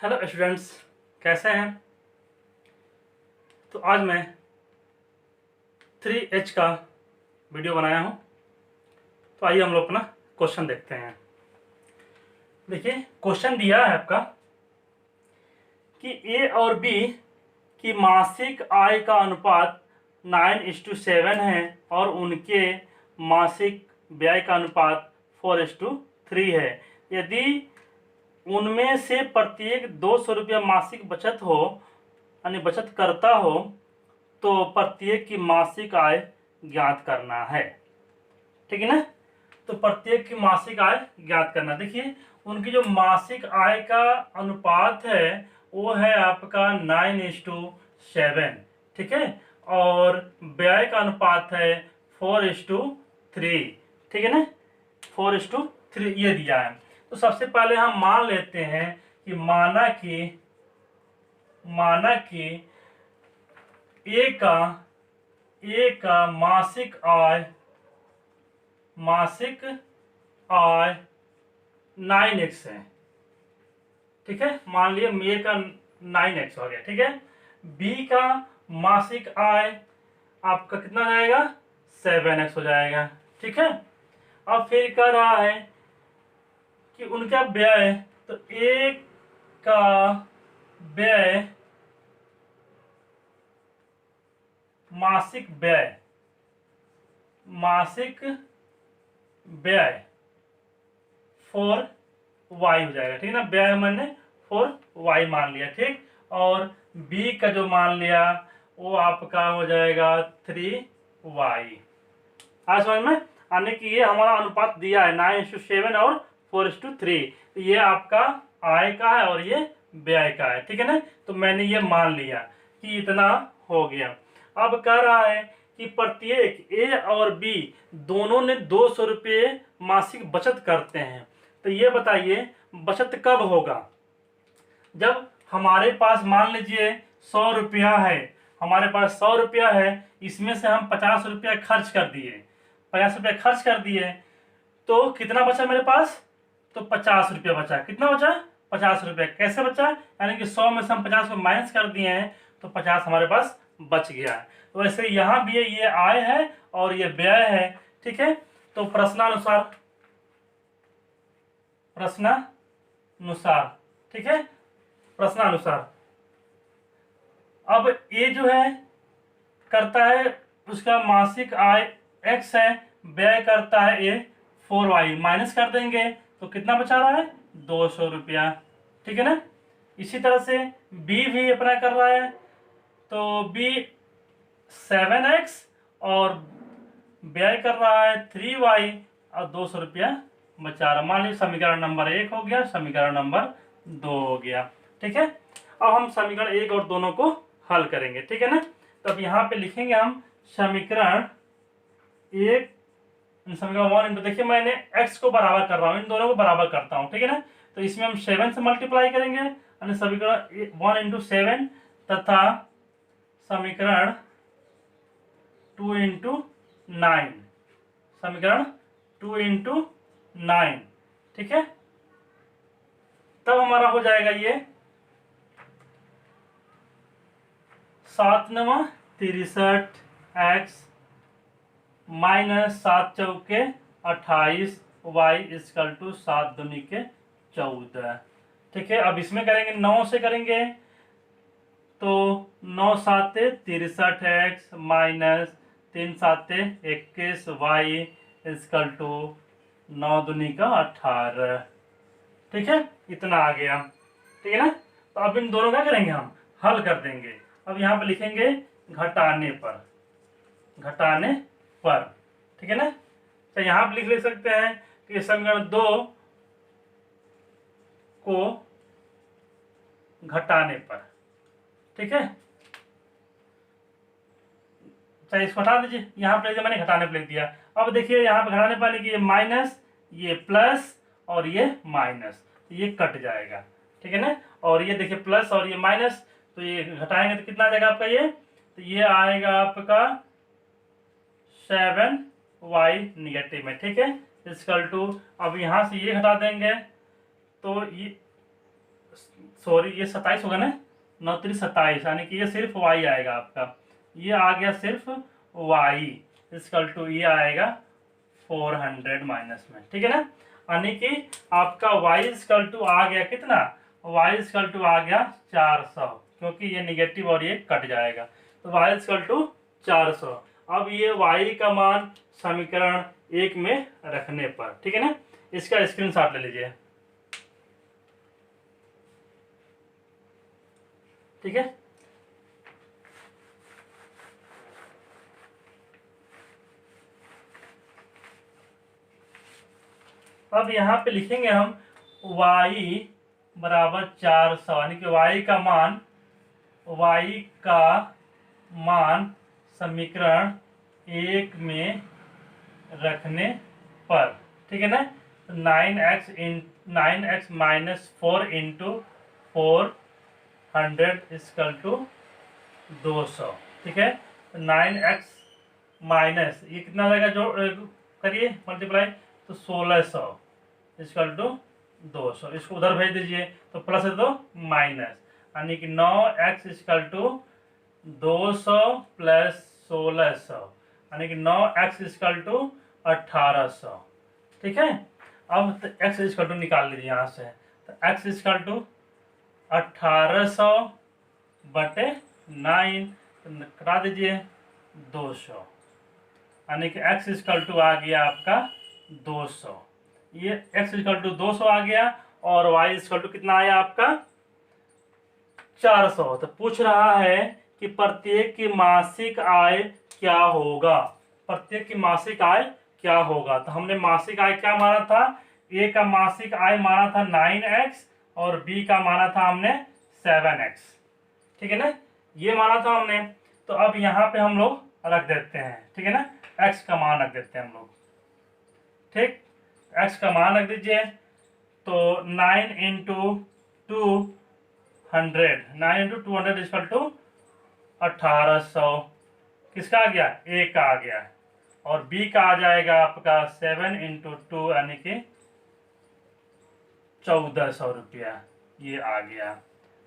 Hello students, कैसे हैं। तो आज मैं 3H का वीडियो बनाया हूं। तो आइए हम लोग अपना क्वेश्चन देखते हैं। देखिए, क्वेश्चन दिया है आपका कि ए और बी की मासिक आय का अनुपात 9:7 है और उनके मासिक व्यय का अनुपात 4:3 है। यदि उनमें से प्रत्येक 200 रुपया मासिक बचत हो, यानी बचत करता हो, तो प्रत्येक की मासिक आय ज्ञात करना है। ठीक है ना। तो प्रत्येक की मासिक आय ज्ञात करना। देखिए, उनकी जो मासिक आय का अनुपात है वो है आपका 9:7। ठीक है। और व्यय का अनुपात है 4:3। ठीक है ना। 4:3 ये दिया है। तो सबसे पहले हम मान लेते हैं कि माना कि ए का मासिक आय 9x है। ठीक है, मान लिया ए का 9x हो गया। ठीक है। बी का मासिक आय आपका कितना जाएगा, 7x हो जाएगा। ठीक है। अब फिर कह रहा है कि उनका व्यय, तो ए का व्यय मासिक व्यय 4y हो जाएगा। ठीक है ना। व्यय मैंने 4y मान लिया। ठीक। और b का जो मान लिया वो आपका हो जाएगा 3y। आज समझ में आने की, ये हमारा अनुपात दिया है 9:7 और 4:3। तो ये आपका आय का है और ये व्यय का है। ठीक है ना। तो मैंने ये मान लिया कि इतना हो गया। अब कह रहा है कि प्रत्येक ए और बी दोनों ने 200 रुपये मासिक बचत करते हैं। तो ये बताइए बचत कब होगा। जब हमारे पास मान लीजिए 100 रुपया है, हमारे पास 100 रुपया है, इसमें से हम 50 रुपया खर्च कर दिए, 50 रुपया खर्च कर दिए, तो कितना बचा मेरे पास, तो 50 रुपया बचा। कितना बचा, 50 रुपया। कैसे बचा, यानी कि 100 में से हम 50 को माइनस कर दिए हैं तो 50 हमारे पास बच गया है। तो वैसे यहाँ भी ये आय है और ये व्यय है। ठीक है। तो प्रश्नानुसार, ठीक है, प्रश्नानुसार अब ये जो है करता है, उसका मासिक आय x है, व्यय करता है ये 4y, माइनस कर देंगे तो कितना बचा रहा है, 200 रुपया। ठीक है ना। इसी तरह से b भी अपना कर रहा है, तो b 7x और व्यय कर रहा है 3y और 200 रुपया बचा रहा। मान लीजिए समीकरण नंबर 1 हो गया, समीकरण नंबर 2 हो गया। ठीक है। अब हम समीकरण 1 और दोनों को हल करेंगे। ठीक है ना। तो अब यहाँ पे लिखेंगे हम समीकरण 1, समीकरण 1 इंटू, देखिए मैंने x को बराबर कर रहा हूँ, इन दोनों को बराबर करता हूँ। ठीक है ना। तो इसमें हम 7 से मल्टीप्लाई करेंगे, यानी समीकरण 1 इंटू 7 तथा समीकरण 2 इंटू 9, समीकरण 2 इंटू 9। ठीक है। तब हमारा हो जाएगा ये 7 9 63x माइनस 7 चौके 28 y इक्वल टू 7 दूनी के 14। ठीक है। अब इसमें करेंगे 9 से करेंगे तो 9 7 63x minus 3 7 21 y equal to 9 दूनी का 18। ठीक है, इतना आ गया। ठीक है ना। तो अब इन दोनों का करेंगे, हम हल कर देंगे। अब यहाँ पे लिखेंगे घटाने पर। ठीक है ना। तो यहाँ पे लिख सकते हैं कि समीकरण 2 को घटाने पर। ठीक है। चाहे इसको हटा दीजिए, यहाँ पे मैंने घटाने पर लिख दिया। अब देखिए यहाँ पे घटाने पर कि ये माइनस, ये प्लस और ये माइनस, ये कट जाएगा। ठीक है ना। और ये देखिए प्लस और ये माइनस, तो ये घटाएंगे तो कितना आ जाएगा आपका ये, तो ये आएगा आपका 7y निगेटिव में। ठीक है। इक्वल टू, अब यहाँ से ये घटा देंगे तो ये सॉरी ये 27 होगा ना, 9 3 27, यानी कि ये सिर्फ y आएगा आपका, ये आ गया सिर्फ y इक्वल टू ये आएगा 400 माइनस में, ठीक है ना। यानी कि आपका y इक्वल टू आ गया कितना, y इक्वल टू आ गया 400, क्योंकि ये निगेटिव और ये कट जाएगा, तो y इक्वल टू 400। अब ये y का मान समीकरण 1 में रखने पर, ठीक है ना, इसका स्क्रीनशॉट ले लीजिए, ठीक है। अब यहाँ पे लिखेंगे हम y बराबर 400, यानी कि y का मान समीकरण 1 में रखने पर, ठीक है ना। 9x minus 4 into 400 equal to 200, ठीक है। 9x माइनस ये कितना रहेगा, जो करिए मल्टीप्लाई, तो 1600 इक्वल टू 200, इसको उधर भेज दीजिए, तो प्लस है तो माइनस, यानी कि 9x इक्वल टू 200 प्लस 1600, यानी कि 9x इक्वल टू 1800, ठीक है। अब x इक्वल टू निकाल लीजिए यहाँ से, तो x इक्वल टू 1800 बटे 9, कटा दीजिए 200, यानी कि x इक्वल टू आ गया आपका 200, ये x इक्वल टू 200 आ गया, और y इक्वल टू कितना आया आपका 400। तो पूछ रहा है कि प्रत्येक की मासिक आय क्या होगा, प्रत्येक की मासिक आय क्या होगा। तो हमने मासिक आय क्या माना था, ए का मासिक आय माना था 9x और बी का माना था हमने 7x, ठीक है ना, ये माना था हमने। तो अब यहाँ पे हम लोग रख देते हैं, ठीक है ना, x का मान रख देते हैं हम लोग, ठीक, x का मान रख दीजिए, तो 9 इंटू 200, 9 इंटू 200 इक्वल टू 1800, किसका आ गया, ए का आ गया, और बी का आ जाएगा आपका 7 इंटू 2, यानी कि 1400 रुपया, ये आ गया।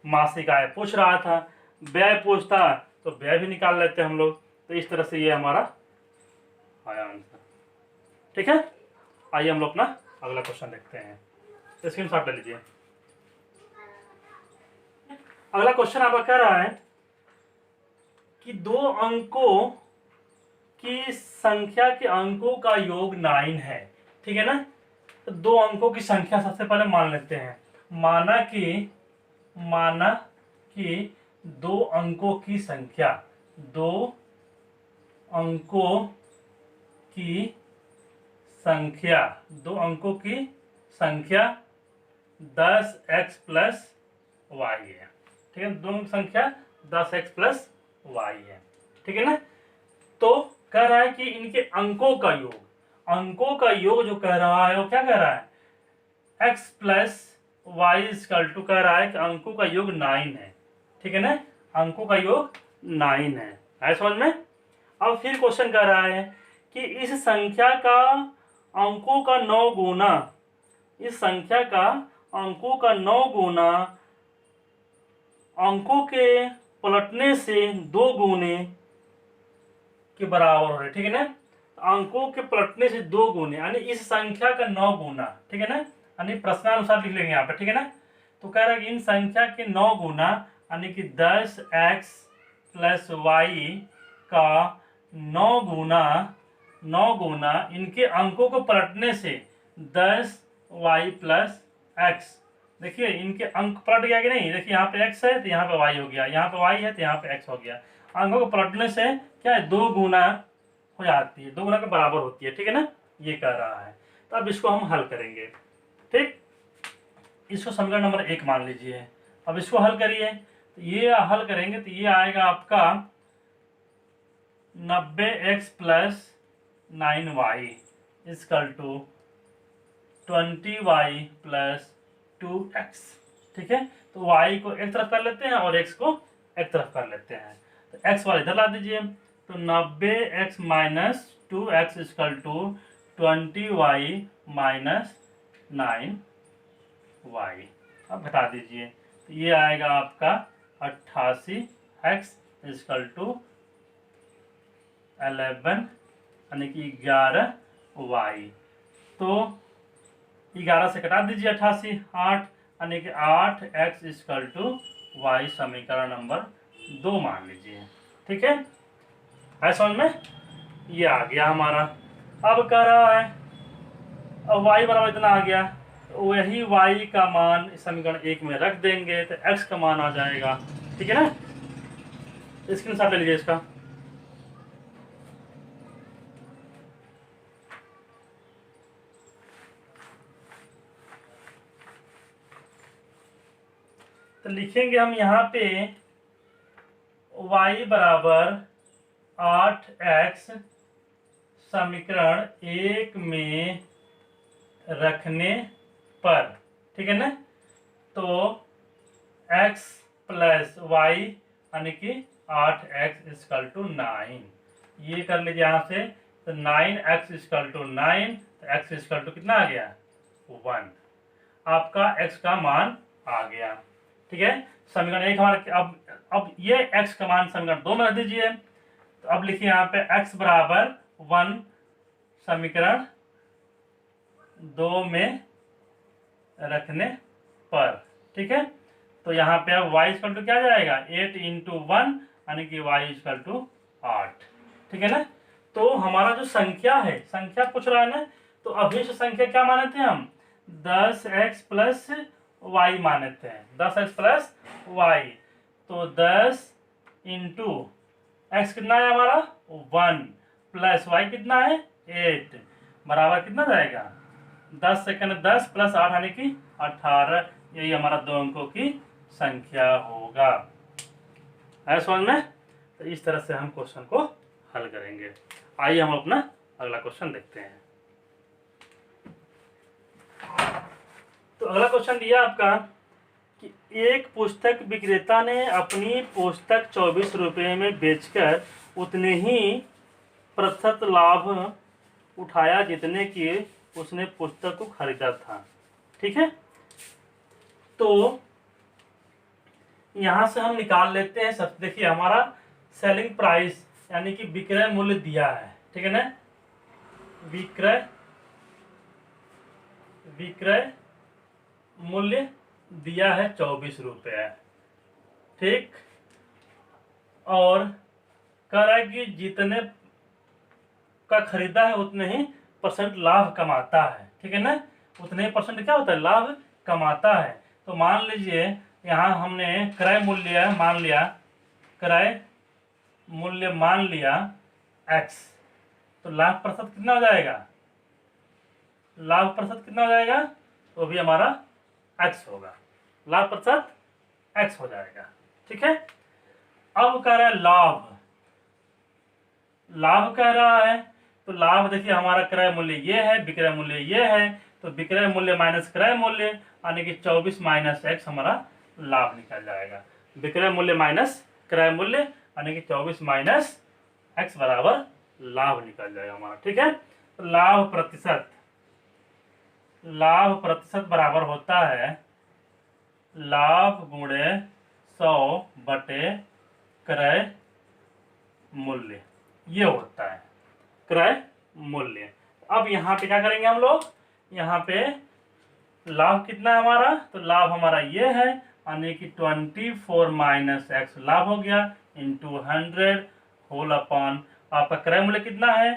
मासिक आय पूछ रहा था, व्यय पूछता तो व्यय भी निकाल लेते हम लोग, तो इस तरह से ये हमारा आया आंसर, ठीक है। आइए हम लोग अपना अगला क्वेश्चन देखते हैं, स्क्रीनशॉट ले लीजिए। अगला क्वेश्चन आपका कह रहा है कि दो अंकों की संख्या के अंकों का योग 9 है, ठीक है ना। तो दो अंकों की संख्या सबसे पहले मान लेते हैं, माना कि दो अंकों की संख्या, दो अंकों की संख्या, दो अंकों की संख्या 10x प्लस y है, ठीक है, दोनों संख्या 10x प्लस y है, ठीक है ना। तो कह रहा है कि इनके अंकों का योग, अंकों का योग जो कह रहा है वो क्या कह रहा है, x plus y equal to, कह रहा है कि अंकों का योग 9 है, ठीक है ना, अंकों का योग 9 है समझ में। अब फिर क्वेश्चन कह रहा है कि इस संख्या का अंकों का 9 गुना, इस संख्या का अंकों का 9 गुना अंकों के पलटने से 2 गुने के बराबर हो रहे, ठीक है ना। अंकों के पलटने से 2 गुने, यानी इस संख्या का 9 गुना, ठीक है ना, यानी प्रश्नानुसार लिख लेंगे यहाँ पे, ठीक है ना। तो कह रहा है कि इन संख्या के 9 गुना, यानी कि 10x प्लस वाई का 9 गुना इनके अंकों को पलटने से 10y प्लस एक्स, देखिए इनके अंक पलट गया कि नहीं, देखिए यहाँ पे x है तो यहाँ पे y हो गया, यहाँ पे y है तो यहाँ पे x हो गया, अंकों को पलटने से क्या है 2 गुना हो जाती है, 2 गुना के बराबर होती है, ठीक है ना, ये कह रहा है। तो अब इसको हम हल करेंगे, ठीक, इसको समीकरण नंबर 1 मान लीजिए। अब इसको हल करिए, तो ये हल करेंगे तो ये आएगा आपका 90x plus 9y equal to 20y plus 2x, ठीक है। तो y को एक तरफ कर लेते हैं और x को एक तरफ कर लेते हैं, तो x वाला इधर ला दीजिए, तो 90x minus 2x equal to 20y minus 9y, अब घटा दीजिए, तो ये आएगा आपका 88x इजकल टू 11 यानी कि 11y। तो 11 से कटा दीजिए 88, 8 यानी कि 8x इजकल टू y समीकरण नंबर 2 मान लीजिए। ठीक है, समझ में? ये आ गया हमारा। अब कह रहा है अब y बराबर इतना आ गया, तो वही y का मान समीकरण 1 में रख देंगे तो x का मान आ जाएगा। ठीक है ना, स्क्रीनशॉट ले लीजिए इसका। तो लिखेंगे हम यहाँ पे y बराबर 8x समीकरण 1 में रखने पर, ठीक है ना, तो x प्लस वाई यानी कि 8x इजकल टू 9। ये कर लीजिए यहाँ से, तो 9x इजकल टू 9, तो x इजकल टू कितना आ गया 1। आपका x का मान आ गया। ठीक है, समीकरण 1 हमारा। अब ये x का मान समीकरण 2 में रख दीजिए। तो अब लिखिए यहाँ पे x बराबर 1 समीकरण 2 में रखने पर। ठीक है, तो यहाँ पे अब y इक्वल टू क्या जाएगा 8 इंटू 1 यानी कि y इक्वल टू 8। ठीक है ना, तो हमारा जो संख्या है, संख्या पूछ रहा है ना, तो अभी से संख्या क्या माने थे हम 10x प्लस वाई माने थे, 10x प्लस वाई। तो 10 इंटू एक्स कितना है हमारा 1 प्लस वाई कितना है 8 बराबर कितना जाएगा 10 सेकंड 10 प्लस 8 यानी कि 18। यही हमारा 2 अंकों की संख्या होगा। है समझ में? तो इस तरह से हम क्वेश्चन को हल करेंगे। आइए हम अपना अगला क्वेश्चन देखते हैं। तो अगला क्वेश्चन दिया आपका कि एक पुस्तक विक्रेता ने अपनी पुस्तक 24 रुपये में बेचकर उतने ही प्रतिशत लाभ उठाया जितने की उसने पुस्तक को खरीदा था। ठीक है, तो यहां से हम निकाल लेते हैं। सब देखिए हमारा सेलिंग प्राइस यानी कि विक्रय मूल्य दिया है। ठीक है ना, विक्रय मूल्य दिया है 24 रुपये। ठीक, और कह रहा है कि जितने का खरीदा है उतने ही परसेंट लाभ कमाता है। ठीक है ना, उतने ही परसेंट क्या होता है लाभ कमाता है। तो मान लीजिए यहाँ हमने क्रय मूल्य मान लिया, क्रय मूल्य मान लिया x, तो लाभ प्रतिशत कितना हो जाएगा, लाभ प्रतिशत कितना हो जाएगा, तो भी हमारा x होगा, लाभ प्रतिशत x हो जाएगा। ठीक है, अब कह रहा है लाभ, लाभ कह रहा है, तो लाभ देखिए हमारा क्रय मूल्य ये है, विक्रय मूल्य ये है, तो विक्रय मूल्य माइनस क्रय मूल्य यानी कि 24 माइनस x हमारा लाभ निकल जाएगा। विक्रय मूल्य माइनस क्रय मूल्य यानी कि 24 माइनस x बराबर लाभ निकल जाएगा हमारा। ठीक है, तो लाभ प्रतिशत, लाभ प्रतिशत बराबर होता है लाभ गुणे 100 बटे क्रय मूल्य, ये होता है क्रय मूल्य। अब यहाँ पे क्या करेंगे हम लोग, यहाँ पे लाभ कितना है हमारा, तो लाभ हमारा ये है यानी कि 24 माइनस एक्स लाभ हो गया इंटू 100 होल अपॉन आपका क्रय मूल्य कितना है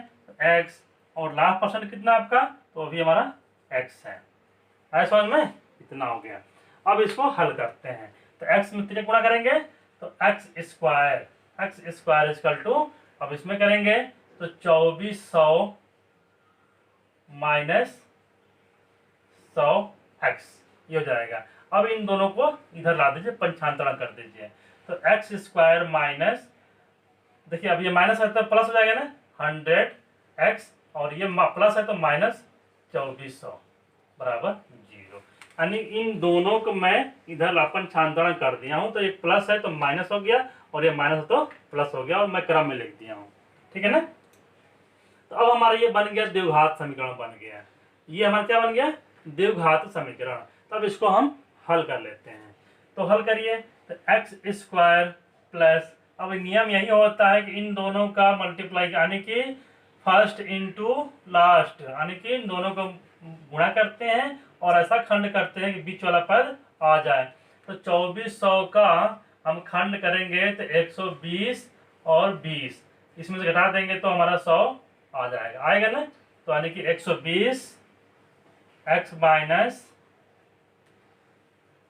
एक्स, और लाभ परसेंट कितना आपका, तो अभी हमारा एक्स है। समझ में? इतना हो गया। अब इसको हल करते हैं, तो एक्स में 3 गुणा करेंगे तो एक्स स्क्वायर इक्वल टू, अब इसमें करेंगे तो 2400 माइनस 100x ये हो जाएगा। अब इन दोनों को इधर ला दीजिए, पंचांतरण कर दीजिए, तो एक्स स्क्वायर माइनस, देखिए अब ये माइनस है तो प्लस हो जाएगा ना 100x, और ये प्लस है तो माइनस 2400 बराबर 0। यानी इन दोनों को मैं इधर पंचांतरण कर दिया हूं, तो ये प्लस है तो माइनस हो गया और ये माइनस है तो प्लस हो गया, और मैं क्रम में लिख दिया हूं। ठीक है ना, तो अब हमारा ये बन गया द्विघात समीकरण बन गया। ये हमारा क्या बन गया द्विघात समीकरण। तब इसको हम हल कर लेते हैं। तो हल करिए, तो एक्स स्क्वायर प्लस, अब नियम यही होता है कि इन दोनों का मल्टीप्लाई यानी कि फर्स्ट इंटू लास्ट, यानी कि इन दोनों को गुणा करते हैं और ऐसा खंड करते हैं कि बीच वाला पद आ जाए। तो 2400 का हम खंड करेंगे तो 120 और 20, इसमें से घटा देंगे तो हमारा 100 आ जाएगा, आएगा ना। तो यानी कि 120 x minus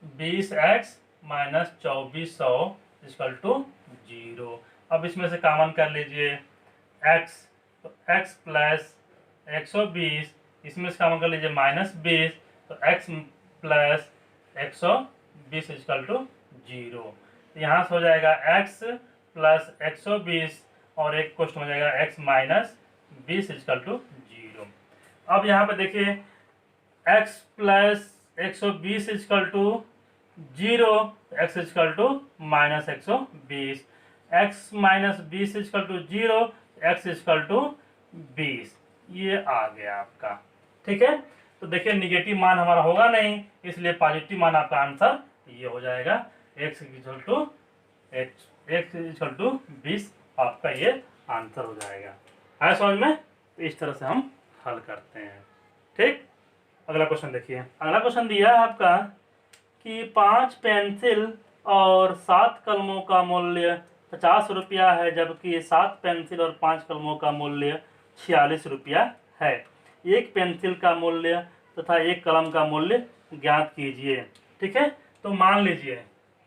20x minus 2400 equal to 0। अब इसमें से कॉमन कर लीजिए x, तो x प्लस 120, इसमें से कॉमन कर लीजिए माइनस 20, तो x प्लस 120 इक्वल टू 0। यहाँ से हो जाएगा x प्लस 120 और एक क्वेश्चन हो जाएगा x माइनस 20 इक्वल टू 0। अब यहाँ पे देखिए x plus 120 equal to 0, x equal to minus 120, x minus 20 equal to 0, x equal to 20, ये आ गया आपका। ठीक है, तो देखिए निगेटिव मान हमारा होगा नहीं, इसलिए पॉजिटिव मान आपका आंसर ये हो जाएगा, x इक्वल टू 20 आपका ये आंसर हो जाएगा। है समझ में? तो इस तरह से हम हल करते हैं। ठीक, अगला क्वेश्चन देखिए। अगला क्वेश्चन दिया है आपका कि 5 पेंसिल और 7 कलमों का मूल्य 50 रुपया है, जबकि 7 पेंसिल और 5 कलमों का मूल्य 46 रुपया है। एक पेंसिल का मूल्य तथा एक कलम का मूल्य ज्ञात कीजिए। ठीक है, तो मान लीजिए,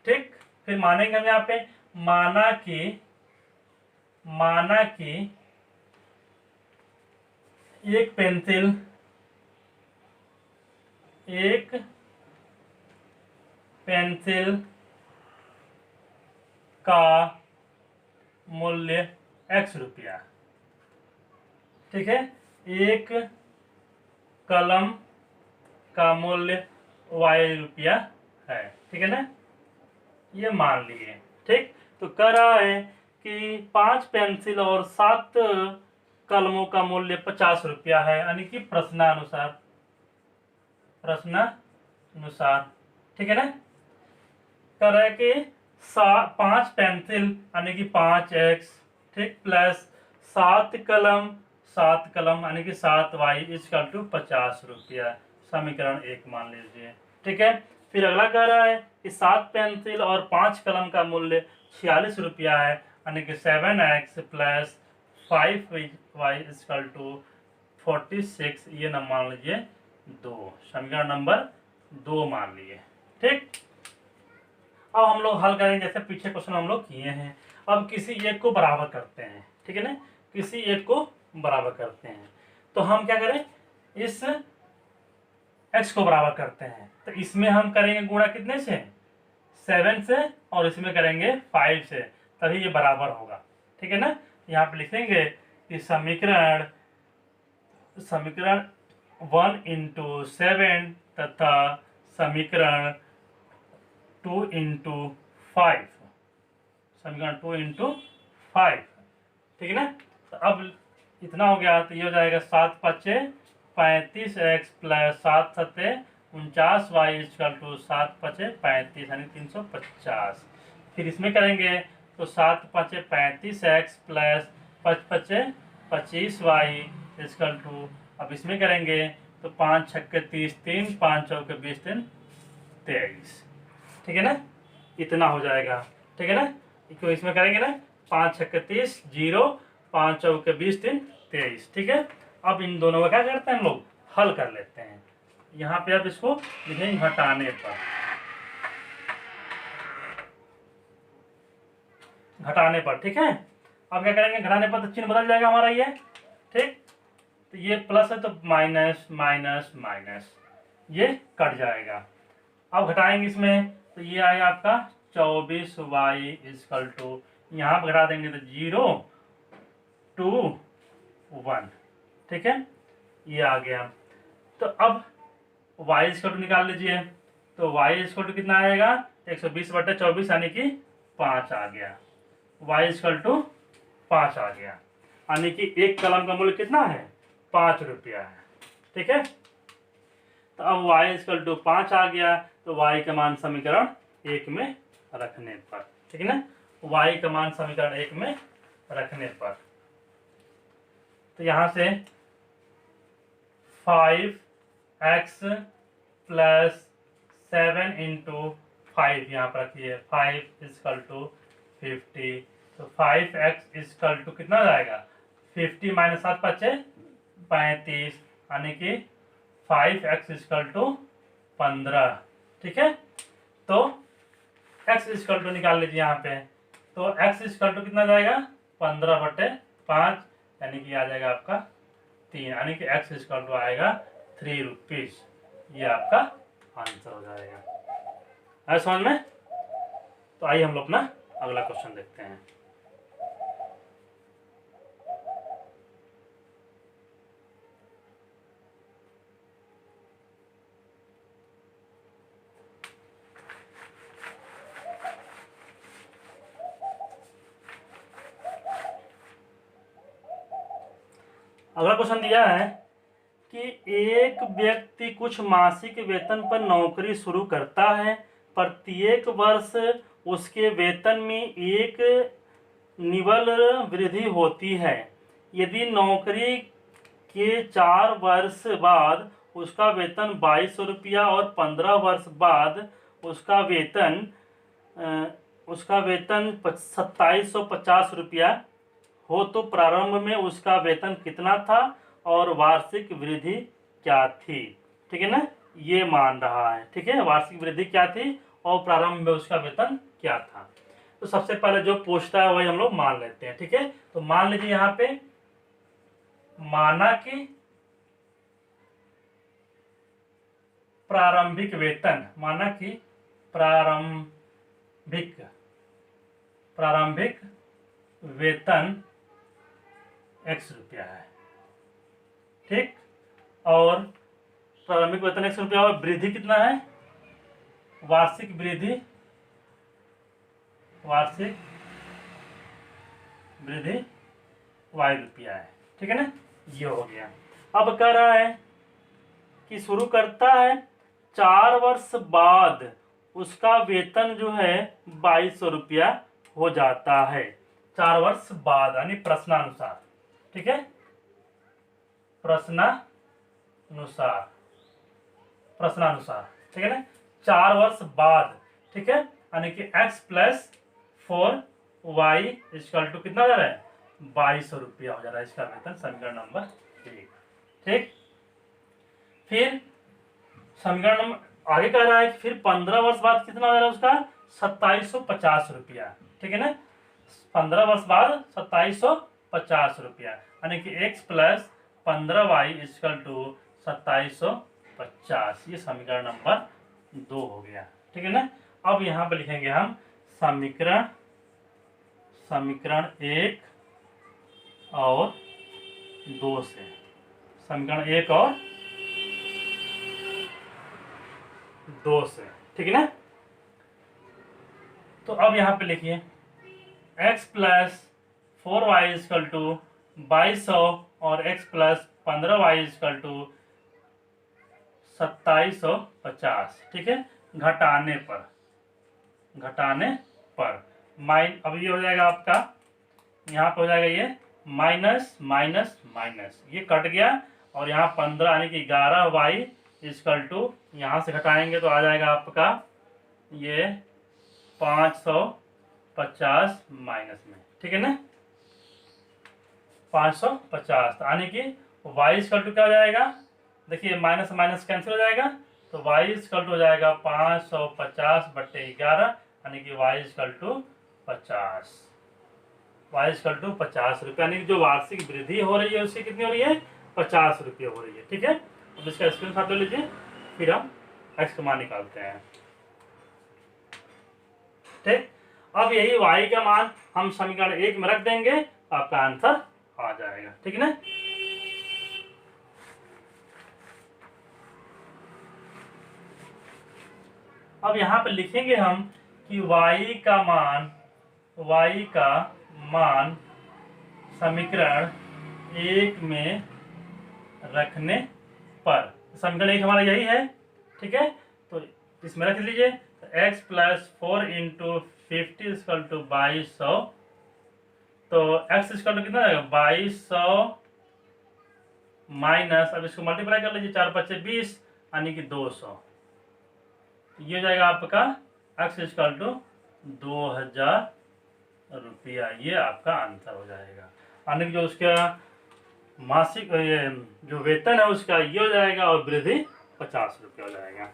ठीक, फिर मानेंगे हम यहाँ पे, माना कि एक पेंसिल का मूल्य x रुपया, ठीक है, एक कलम का मूल्य y रुपया है। ठीक है ना, ये मान लिए। ठीक, तो कह रहा है कि 5 पेंसिल और 7 कलमों का मूल्य 50 रुपया है, यानी कि प्रश्नानुसार। ठीक है ना, कह रहा है कि 5 पेंसिल यानी कि 5x, ठीक, प्लस 7 कलम यानी कि 7y इक्वल टू 50 रुपया, समीकरण 1 मान लीजिए। ठीक है, फिर अगला कह रहा है कि 7 पेंसिल और 5 कलम का मूल्य 46 रुपया है, यानी कि 7x plus 5y equal to 46, ये न मान लीजिए 2, समीकरण नंबर 2 मान लिए। ठीक, अब हम लोग हल करेंगे जैसे पीछे क्वेश्चन हम लोग किए हैं। अब किसी एक को बराबर करते हैं। ठीक है ना, किसी एक को बराबर करते हैं, तो हम क्या करें, इस x को बराबर करते हैं, तो इसमें हम करेंगे गुणा कितने से, 7 से, और इसमें करेंगे 5 से, तभी ये बराबर होगा। ठीक है ना, यहाँ पे लिखेंगे कि समीकरण 1 इंटू 7 तथा समीकरण 2 इंटू 5, समीकरण 2 इंटू 5। ठीक है ना, तो अब इतना हो गया, तो ये हो जाएगा 7 5 35x plus 7 7 49y equal to 7 5 35 यानी 350। फिर इसमें करेंगे तो 7 5 35x plus 5 5 25y equal to, अब इसमें करेंगे तो 5 6 30 3 5 चौके 20 3 23। ठीक है ना, इतना हो जाएगा। ठीक है ना, क्यों इसमें करेंगे ना, 5 6 30 0 5 चौके 20 3 23। ठीक है, अब इन दोनों का क्या करते हैं, हम लोग हल कर लेते हैं। यहाँ पे अब इसको लिखेंगे घटाने पर। ठीक है, अब क्या करेंगे, घटाने पर तो चिन्ह बदल जाएगा हमारा ये। ठीक, तो ये प्लस है तो माइनस माइनस माइनस, ये कट जाएगा। अब घटाएंगे इसमें, तो ये आएगा आपका 24y इक्वल टू, यहाँ पर घटा देंगे तो 0 2 1। ठीक है, ये आ गया। तो अब y इक्वल टू निकाल लीजिए, तो y इक्वल टू कितना आएगा, 120/24 यानी कि 5 आ गया। y इक्वल टू 5 आ गया, यानी कि एक कलम का मूल्य कितना है, 5 रुपया है। ठीक है, तो अब y इक्वल टू 5 आ गया, तो y का मान समीकरण एक में रखने पर, ठीक है ना, y का मान समीकरण 1 में रखने पर। तो यहां से 5x प्लस 7 इंटू 5 यहाँ पर रखिए, 5 इजकल टू 50। तो 5x इजकल टू कितना जाएगा, 50 माइनस 7 बचे 35, यानी कि 5x इजकल टू 15, ठीक है। तो x इजकल टू निकाल लीजिए यहाँ पे, तो x इजकल टू कितना जाएगा, 15/5, यानी कि आ जाएगा आपका 3, यानी कि x इजकल टू आएगा 3 रुपीज। ये आपका आंसर हो जाएगा। है समझ में? तो आइए हम लोग अपना अगला क्वेश्चन देखते हैं। अगला क्वेश्चन दिया है कि एक व्यक्ति कुछ मासिक वेतन पर नौकरी शुरू करता है। प्रत्येक वर्ष उसके वेतन में एक निवल वृद्धि होती है। यदि नौकरी के 4 वर्ष बाद उसका वेतन 2200 रुपया और 15 वर्ष बाद उसका वेतन 2750 रुपया हो, तो प्रारंभ में उसका वेतन कितना था और वार्षिक वृद्धि क्या थी, ठीक है ना, ये मान रहा है, ठीक है। वार्षिक वृद्धि क्या थी और प्रारंभ में उसका वेतन क्या था। तो सबसे पहले जो पूछता है वही हम लोग मान लेते हैं, ठीक है। तो मान लीजिए यहाँ पे माना कि प्रारंभिक वेतन, माना कि प्रारंभिक वेतन x रुपया है, ठीक। और प्रारंभिक वेतन x रुपया और वृद्धि कितना है, वार्षिक वृद्धि y रुपया है, ठीक है ना, ये हो गया। अब कह रहा है कि शुरू करता है, 4 वर्ष बाद उसका वेतन जो है 2200 रुपया हो जाता है। 4 वर्ष बाद यानी प्रश्नानुसार, ठीक है, प्रश्नानुसार, ठीक है ना, 4 वर्ष बाद, ठीक है, यानी कि x plus 4y equal to कितना हो जा रहा है, 2200 रुपया हो जा रहा है इसका वेतन, समीकरण नंबर 1, ठीक। फिर समीकरण नंबर आगे कह रहा है कि फिर 15 वर्ष बाद कितना हो जा रहा है उसका, 2750 रुपया, ठीक है ना, 15 वर्ष बाद 2750 रुपया, यानी कि x plus 15y equal to 2750, ये समीकरण नंबर 2 हो गया, ठीक है ना। अब यहाँ पे लिखेंगे हम समीकरण 1 और 2 से, समीकरण 1 और 2 से, ठीक है ना। तो अब यहाँ पे लिखिए x plus 4y equal to 2200 और x plus 15y equal to 2750, ठीक है, घटाने पर अब ये हो जाएगा आपका, यहाँ पे हो जाएगा ये माइनस माइनस माइनस, ये कट गया, और यहाँ 15 यानी कि 11y इक्वल टू, यहाँ से घटाएंगे तो आ जाएगा आपका ये 550 माइनस में, ठीक है ना, 550, यानी कि y इक्वल टू क्या हो जाएगा, देखिए माइनस माइनस कैंसिल हो जाएगा, तो y इक्वल टू हो जाएगा 550/11, यानी कि y equal to 50, y equal to 50 रुपये, यानी कि जो वार्षिक वृद्धि हो रही है उसकी कितनी हो रही है, 50 रुपये हो रही है, ठीक है। अब इसका स्क्रीनशॉट ले लीजिए, फिर हम x का मान निकालते हैं, ठीक। अब यही y का मान हम समीकरण 1 में रख देंगे, आपका आंसर आ जाएगा, ठीक है ना। अब यहाँ पे लिखेंगे हम कि y का मान समीकरण 1 में रखने पर, समीकरण 1 हमारा यही है, ठीक है, तो इसमें रख लीजिए। x plus 4 into 50 equal to 2200। तो x इक्वल टू कितना आएगा 2200 माइनस, अब इसको मल्टीप्लाई कर लीजिए, 4 5 20 यानी कि 200। ये हो जाएगा आपका x इक्वल टू 2000 रुपया। ये आपका आंसर हो जाएगा। यानी कि जो उसका मासिक ये जो वेतन है उसका ये हो जाएगा और वृद्धि 50 रुपया हो जाएगा।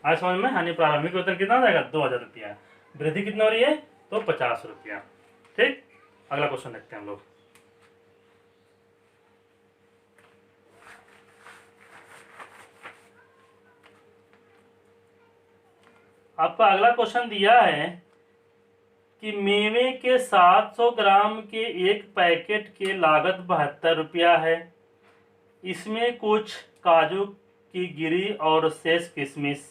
आज समझ में। यानी प्रारंभिक वेतन कितना हो जाएगा 2000 रुपया, वृद्धि कितनी हो रही है तो 50 रुपया। ठीक, अगला क्वेश्चन देखते हैं हम लोग। आपका अगला क्वेश्चन दिया है कि मेवे के 700 ग्राम के एक पैकेट की लागत 72 रुपया है। इसमें कुछ काजू की गिरी और शेष किशमिश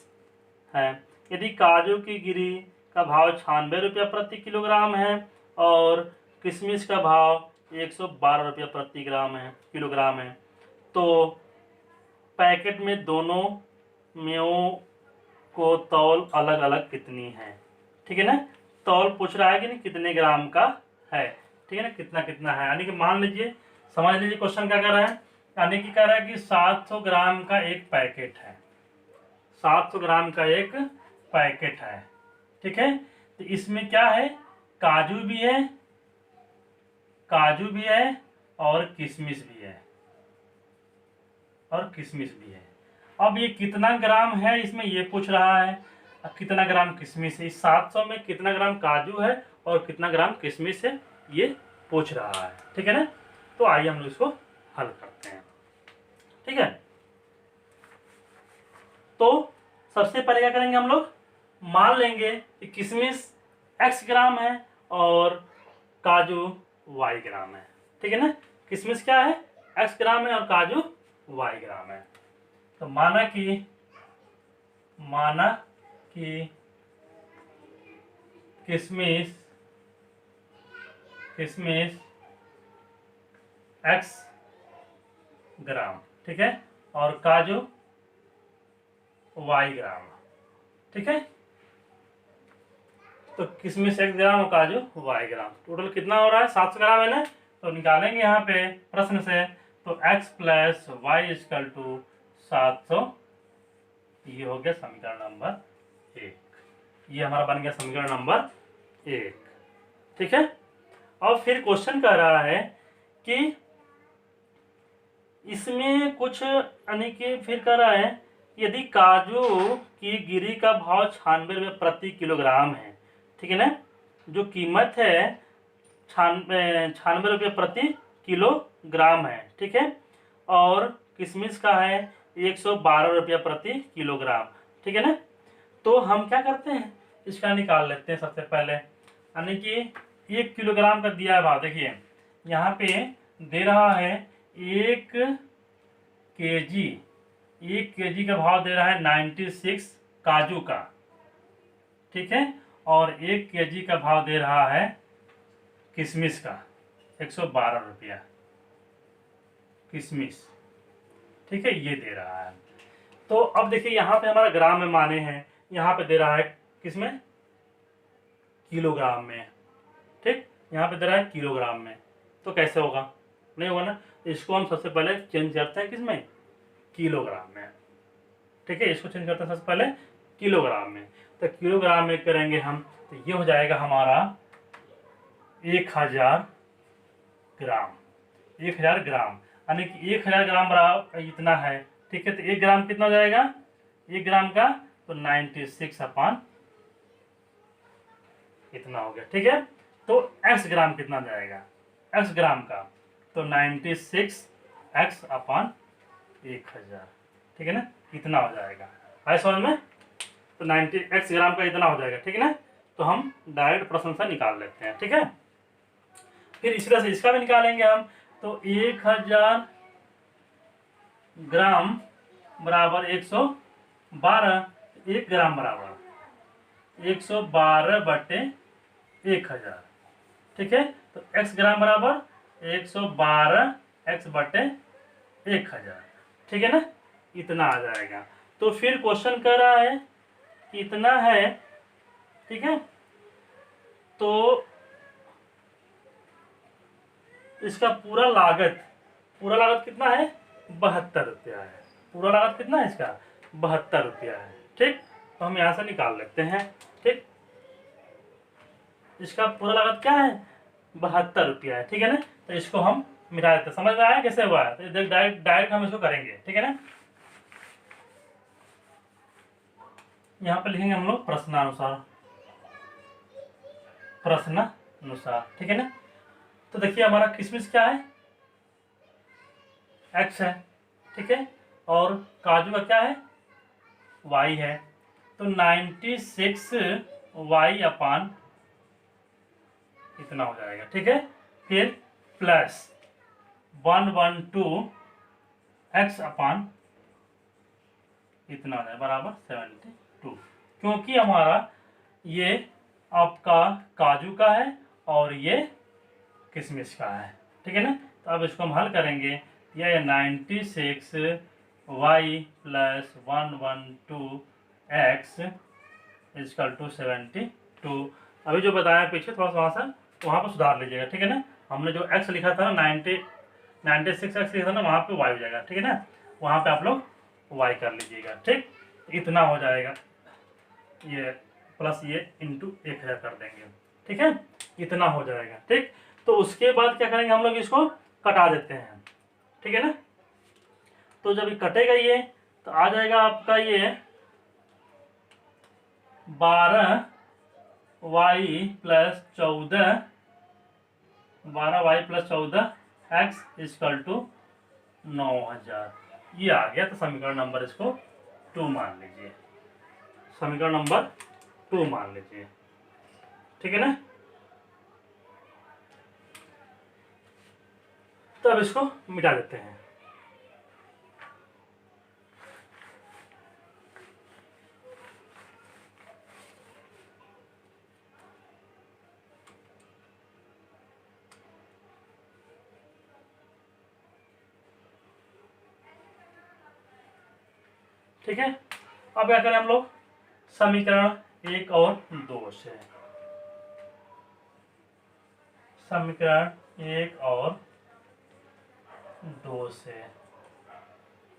है। यदि काजू की गिरी का भाव 96 रुपया प्रति किलोग्राम है और किशमिश का भाव 112 रुपया प्रति किलोग्राम है, तो पैकेट में दोनों मेवों को तौल अलग अलग कितनी है। ठीक है ना, तौल पूछ रहा है कि नहीं कितने ग्राम का है। ठीक है ना, कितना कितना है। यानी कि मान लीजिए, समझ लीजिए क्वेश्चन क्या कर रहा है। यानी कि कह रहा है कि 700 ग्राम का एक पैकेट है, 700 ग्राम का एक पैकेट है। ठीक है, तो इसमें क्या है, काजू भी है, काजू भी है और किशमिश भी है, और किशमिश भी है। अब ये कितना ग्राम है इसमें ये पूछ रहा है, अब कितना ग्राम किशमिश है। इस 700 में कितना ग्राम काजू है और कितना ग्राम किशमिश है ये पूछ रहा है। ठीक है ना, तो आइए हम लोग इसको हल करते हैं। ठीक है, तो सबसे पहले क्या करेंगे हम लोग, मान लेंगे कि किशमिश x ग्राम है और काजू y ग्राम है। ठीक है ना, किशमिश क्या है x ग्राम है और काजू y ग्राम है। तो माना कि किशमिश x ग्राम, ठीक है, और काजू y ग्राम। ठीक है, तो किशमिश x ग्राम और काजू y ग्राम, टोटल कितना हो रहा है 700 ग्राम है ना। तो निकालेंगे यहाँ पे प्रश्न से, तो x plus y equal to 700। ये हो गया समीकरण नंबर 1। ये हमारा बन गया समीकरण नंबर 1। ठीक है, और फिर क्वेश्चन कह रहा है कि इसमें कुछ यानी कि फिर कह रहा है यदि काजू की गिरी का भाव 96 रुपये प्रति किलोग्राम है। ठीक है ना, जो कीमत है 96 रुपये प्रति किलोग्राम है। ठीक है, और किशमिश का है 112 रुपया प्रति किलोग्राम। ठीक है ना, तो हम क्या करते हैं इसका निकाल लेते हैं सबसे पहले। यानी कि 1 किलोग्राम का दिया है भाव, देखिए यहाँ पे दे रहा है 1 केजी का भाव दे रहा है 96 काजू का। ठीक है, और 1 केजी का भाव दे रहा है किशमिश का 112 रुपया किशमिश। ठीक है, ये दे रहा है। तो अब देखिए यहाँ पे हमारा ग्राम में माने हैं, यहाँ पे दे रहा है किसमें किलोग्राम में। ठीक, यहाँ पे दे रहा है किलोग्राम में, तो कैसे होगा, नहीं होगा ना। इसको हम सबसे पहले चेंज करते हैं किसमें, किलोग्राम में। ठीक है, इसको चेंज करते हैं सबसे पहले किलोग्राम में। तो किलोग्राम में करेंगे हम, तो ये हो जाएगा हमारा 1000 ग्राम। 1000 ग्राम यानी कि 1000 ग्राम बराबर इतना है। ठीक है, तो 1 ग्राम कितना हो जाएगा, 1 ग्राम का तो 96 अपान इतना हो गया। ठीक है, तो x ग्राम कितना जाएगा, x ग्राम का तो 96 x अपान 1000। ठीक है ना, इतना हो जाएगा। आए समझ में, तो 90 x ग्राम का इतना हो जाएगा। ठीक है ना, तो हम डायरेक्ट प्रश्न से निकाल लेते हैं। ठीक है, फिर इसी तरह से इसका भी निकालेंगे हम। तो 1000 ग्राम बराबर 112, 1 ग्राम बराबर 112 बटे 1000। ठीक है, तो x ग्राम बराबर 112 x बटे 1000। ठीक है ना, इतना आ जाएगा। तो फिर क्वेश्चन कह रहा है कि इतना है ठीक है। तो इसका पूरा लागत कितना है, 72 रुपया है। पूरा लागत कितना है इसका, 72 रुपया है। ठीक, तो हम यहाँ से निकाल लेते हैं। ठीक, इसका पूरा लागत क्या है, 72 रुपया है। ठीक है ना, तो इसको हम मिटा देते हैं। समझ में आया कैसे हुआ है, तो डायरेक्ट हम इसको करेंगे। ठीक है ना, यहाँ पे लिखेंगे हम लोग प्रश्नानुसार। ठीक है ना, तो देखिए हमारा किशमिश क्या है, x है। ठीक है, और काजू का क्या है, y है। तो 96y अपान इतना हो जाएगा। ठीक है, फिर प्लस 112x अपान इतना हो जाएगा बराबर 72, क्योंकि हमारा ये आपका काजू का है और ये किशमिश का है। ठीक है ना, तो अब इसको हम हल करेंगे। यह 96y plus 112x is equal to 72। अभी जो बताया पीछे थोड़ा सा वहाँ पर सुधार लीजिएगा। ठीक है ना, हमने जो x लिखा था ना 96x लिखा था ना, वहाँ पे y हो जाएगा। ठीक है ना, वहाँ पे आप लोग y कर लीजिएगा। ठीक, इतना हो जाएगा, ये प्लस ये इंटू 1000 कर देंगे। ठीक है, इतना हो जाएगा। ठीक, तो उसके बाद क्या करेंगे हम लोग, इसको कटा देते हैं। ठीक है ना, तो जब ये कटेगा ये, तो आ जाएगा आपका ये 12y plus 14 x is equal to 9000, ये आ गया। तो समीकरण नंबर इसको 2 मान लीजिए। समीकरण नंबर 2 मान लीजिए। ठीक है ना, तो अब इसको मिटा देते हैं। ठीक है, अब क्या करें हम लोग, समीकरण 1 और 2 से। समीकरण 1 और 2 से।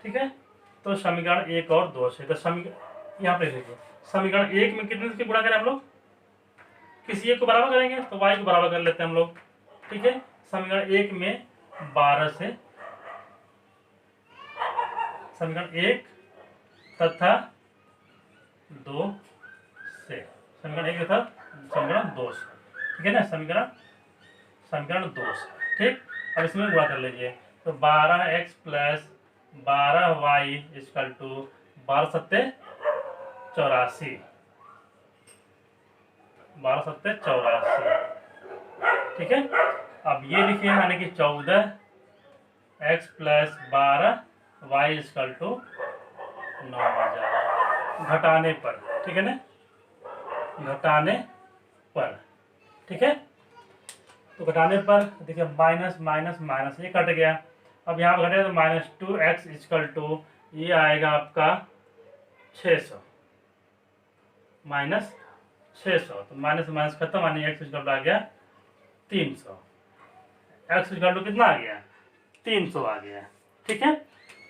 ठीक है, तो समीकरण 1 और 2 से, तो समीकरण यहाँ पे देखिए, समीकरण 1 में कितने से गुणा करें हम लोग, किसी एक को बराबर करेंगे तो y को बराबर कर लेते हैं हम लोग। ठीक है, समीकरण 1 में 12 से, समीकरण 1 तथा 2 से, समीकरण 1 तथा समीकरण 2 से। ठीक है ना, समीकरण 2 से। ठीक, अब इसमें गुणा कर लीजिए, तो 12x plus 12y is equal to 12 सत्ते 84, 12 सत्ते 84। ठीक है, अब ये लिखिए, यानी कि 14x plus 12y is equal to 9000 घटाने पर। ठीक है ना, घटाने पर। ठीक है, तो घटाने पर देखिए माइनस माइनस माइनस ये कट गया। अब यहाँ पर घटेगा तो -2x इजकल टू ये आएगा आपका 600, -600। तो माइनस माइनस खत्म, यानी x इजकल टू आ गया 300। x इजकल टू कितना आ गया, 300 आ गया। ठीक है,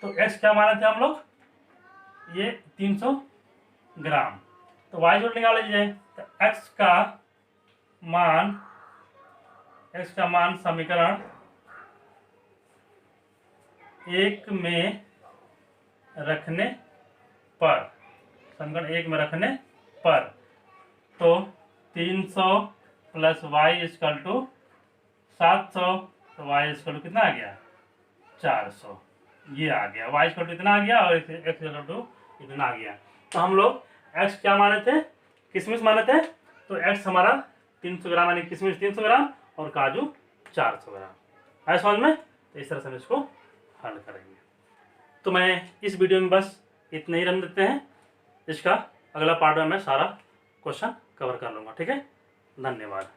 तो x क्या माने थे हम लोग, ये 300 ग्राम। तो y जोड़ निकाल लीजिए, तो x का मान समीकरण 1 में रखने पर, समीकरण 1 में रखने पर, तो 300 प्लस y इजकल टू 700, तो y इजकल टू कितना आ गया, 400। ये आ गया, y इजकल टू इतना आ गया और x इजकल टू इतना आ गया। तो हम लोग x क्या माने थे, किशमिश माने थे, तो x हमारा 300 ग्राम, यानी किशमिश 300 ग्राम और काजू 400 ग्राम। है समझ में, तो इस तरह से हम इसको हल करेंगे। तो मैं इस वीडियो में बस इतना ही रन देते हैं। इसका अगला पार्ट में मैं सारा क्वेश्चन कवर कर लूँगा। ठीक है, धन्यवाद।